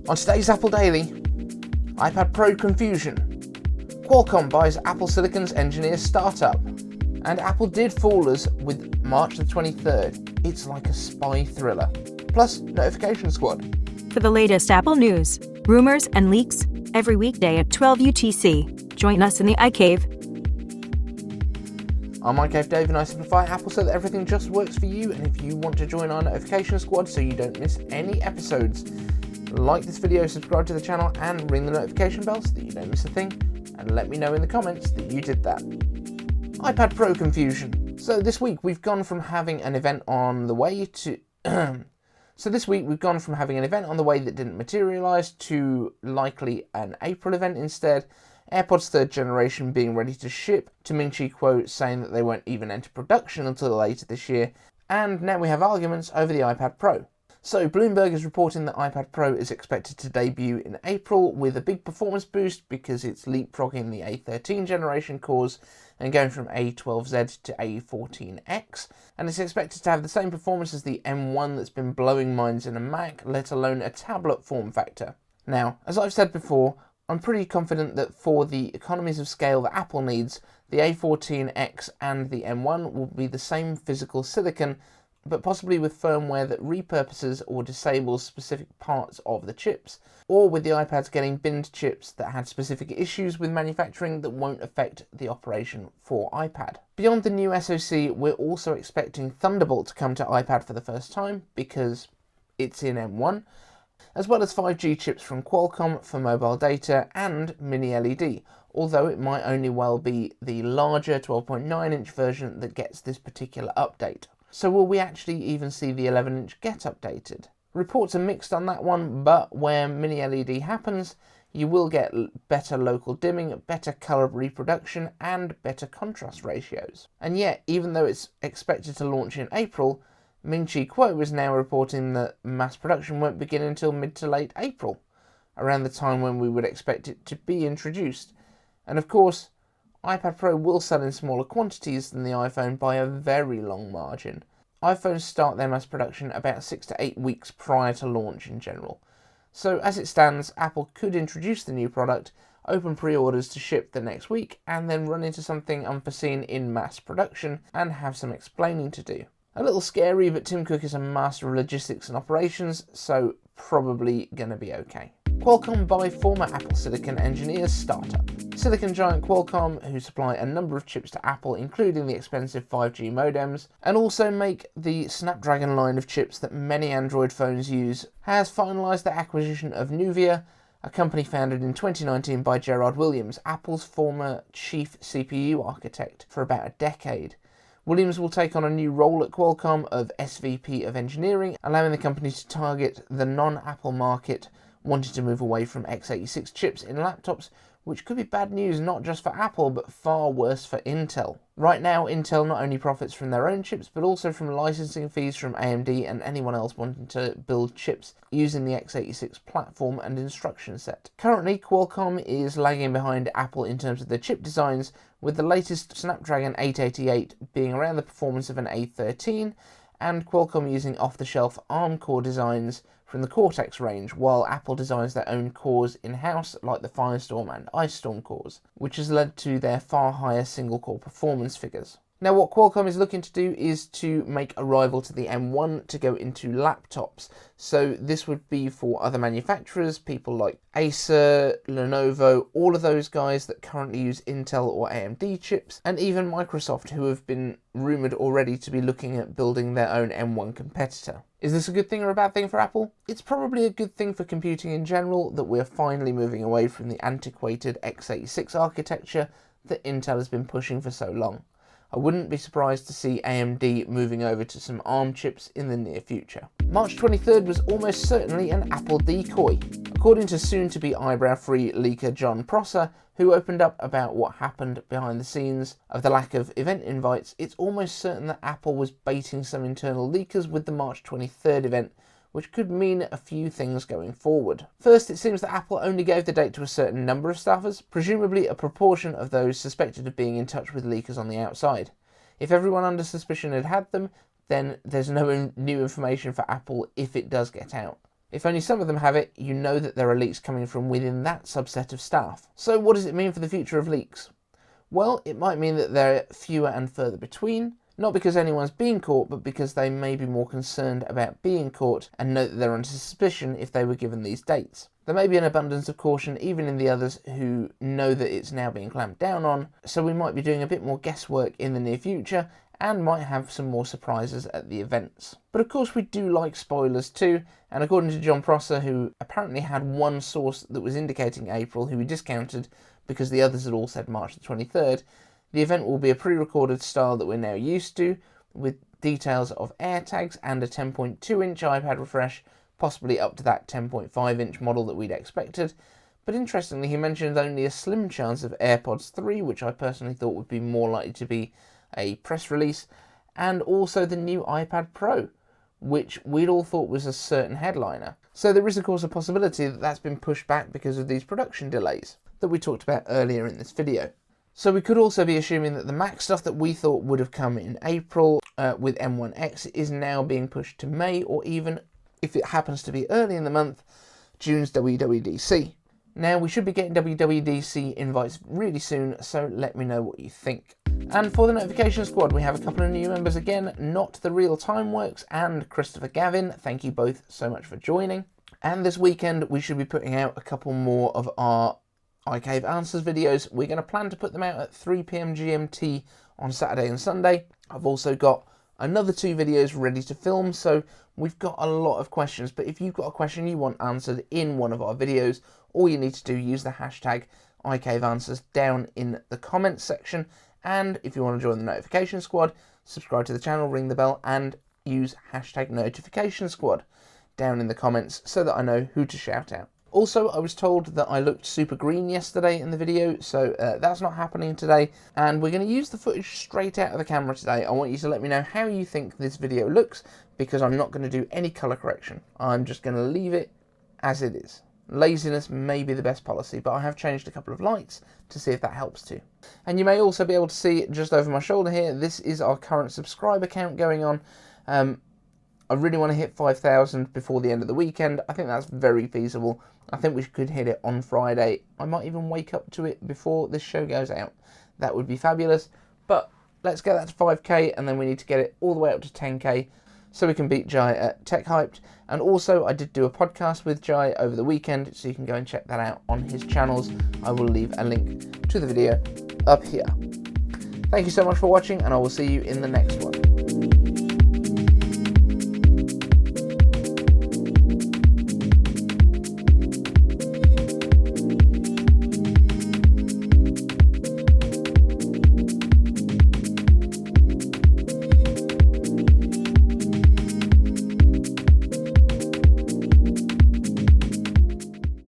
On today's Apple Daily, iPad Pro confusion, Qualcomm buys Apple Silicon's engineer startup, and Apple did fool us with March the 23rd. It's like a spy thriller. Plus, Notification Squad. For the latest Apple news, rumors, and leaks, every weekday at 12 UTC, join us in the iCave. I'm iCave Dave and I simplify Apple so that everything just works for you, and if you want to join our Notification Squad so you don't miss any episodes, like this video, subscribe to the channel, and ring the notification bell so that you don't miss a thing, and let me know in the comments that you did that. iPad Pro confusion. So this week we've gone from having an event on the way to... that didn't materialise to likely an April event instead, AirPods 3rd generation being ready to ship, to Ming Chi Kuo saying that they won't even enter production until later this year, and now we have arguments over the iPad Pro. So Bloomberg is reporting that iPad Pro is expected to debut in April with a big performance boost because it's leapfrogging the A13 generation cores and going from A12Z to A14X, and it's expected to have the same performance as the M1 that's been blowing minds in a Mac, let alone a tablet form factor. Now, as I've said before, I'm pretty confident that for the economies of scale that Apple needs, the A14X and the M1 will be the same physical silicon, but possibly with firmware that repurposes or disables specific parts of the chips, or with the iPads getting binned chips that had specific issues with manufacturing that won't affect the operation for iPad. Beyond the new SoC, we're also expecting Thunderbolt to come to iPad for the first time, because it's in M1, as well as 5G chips from Qualcomm for mobile data and Mini LED, although it might only well be the larger 12.9-inch version that gets this particular update. So will we actually even see the 11-inch get updated? Reports are mixed on that one, but where Mini LED happens, you will get better local dimming, better colour reproduction, and better contrast ratios. And yet, even though it's expected to launch in April, Ming Chi Kuo is now reporting that mass production won't begin until mid to late April, around the time when we would expect it to be introduced. And of course, iPad Pro will sell in smaller quantities than the iPhone by a very long margin. iPhones start their mass production about 6 to 8 weeks prior to launch in general. So as it stands, Apple could introduce the new product, open pre-orders to ship the next week, and then run into something unforeseen in mass production and have some explaining to do. A little scary, but Tim Cook is a master of logistics and operations, so probably gonna be okay. Qualcomm buy former Apple Silicon engineers startup. Silicon giant Qualcomm, who supply a number of chips to Apple, including the expensive 5G modems, and also make the Snapdragon line of chips that many Android phones use, has finalised the acquisition of Nuvia, a company founded in 2019 by Gerard Williams, Apple's former chief CPU architect for about a decade. Williams will take on a new role at Qualcomm of SVP of Engineering, allowing the company to target the non-Apple market, wanting to move away from x86 chips in laptops, which could be bad news not just for Apple, but far worse for Intel. Right now, Intel not only profits from their own chips, but also from licensing fees from AMD and anyone else wanting to build chips using the x86 platform and instruction set. Currently, Qualcomm is lagging behind Apple in terms of their chip designs, with the latest Snapdragon 888 being around the performance of an A13, and Qualcomm using off-the-shelf ARM core designs from the Cortex range, while Apple designs their own cores in-house like the Firestorm and Ice Storm cores, which has led to their far higher single-core performance figures. Now what Qualcomm is looking to do is to make a rival to the M1 to go into laptops. So this would be for other manufacturers, people like Acer, Lenovo, all of those guys that currently use Intel or AMD chips, and even Microsoft, who have been rumoured already to be looking at building their own M1 competitor. Is this a good thing or a bad thing for Apple? It's probably a good thing for computing in general that we're finally moving away from the antiquated x86 architecture that Intel has been pushing for so long. I wouldn't be surprised to see AMD moving over to some ARM chips in the near future. March 23rd was almost certainly an Apple decoy. According to soon-to-be eyebrow-free leaker John Prosser, who opened up about what happened behind the scenes of the lack of event invites, it's almost certain that Apple was baiting some internal leakers with the March 23rd event, which could mean a few things going forward. First, it seems that Apple only gave the date to a certain number of staffers, presumably a proportion of those suspected of being in touch with leakers on the outside. If everyone under suspicion had had them, then there's no new information for Apple if it does get out. If only some of them have it, you know that there are leaks coming from within that subset of staff. So what does it mean for the future of leaks? Well, it might mean that they're fewer and further between, not because anyone's being caught, but because they may be more concerned about being caught and know that they're under suspicion if they were given these dates. There may be an abundance of caution even in the others who know that it's now being clamped down on, so we might be doing a bit more guesswork in the near future and might have some more surprises at the events. But of course we do like spoilers too, and according to John Prosser, who apparently had one source that was indicating April, who we discounted because the others had all said March the 23rd, the event will be a pre-recorded style that we're now used to, with details of AirTags and a 10.2-inch iPad refresh, possibly up to that 10.5-inch model that we'd expected. But interestingly, he mentioned only a slim chance of AirPods 3, which I personally thought would be more likely to be a press release, and also the new iPad Pro, which we'd all thought was a certain headliner. So there is of course a possibility that that's been pushed back because of these production delays that we talked about earlier in this video. So we could also be assuming that the Mac stuff that we thought would have come in April with M1X is now being pushed to May, or even, if it happens to be early in the month, June's WWDC. Now, we should be getting WWDC invites really soon, so let me know what you think. And for the notification squad, we have a couple of new members again, Not the Real Time Works and Christopher Gavin. Thank you both so much for joining. And this weekend, we should be putting out a couple more of our iCave Answers videos. We're going to plan to put them out at 3 PM GMT on Saturday and Sunday. I've also got another 2 videos ready to film, so we've got a lot of questions. But if you've got a question you want answered in one of our videos, all you need to do, use the hashtag iCaveAnswers down in the comments section. And if you want to join the notification squad, subscribe to the channel, ring the bell, and use hashtag notification squad down in the comments so that I know who to shout out. Also, I was told that I looked super green yesterday in the video, so that's not happening today. And we're going to use the footage straight out of the camera today. I want you to let me know how you think this video looks, because I'm not going to do any colour correction. I'm just going to leave it as it is. Laziness may be the best policy, but I have changed a couple of lights to see if that helps too. And you may also be able to see just over my shoulder here, this is our current subscriber count going on. I really want to hit 5,000 before the end of the weekend. I think that's very feasible. I think we could hit it on Friday. I might even wake up to it before this show goes out. That would be fabulous. But let's get that to 5k, and then we need to get it all the way up to 10k so we can beat Jai at Tech Hyped. And also, I did do a podcast with Jai over the weekend, so you can go and check that out on his channels. I will leave a link to the video up here. Thank you so much for watching, and I will see you in the next one.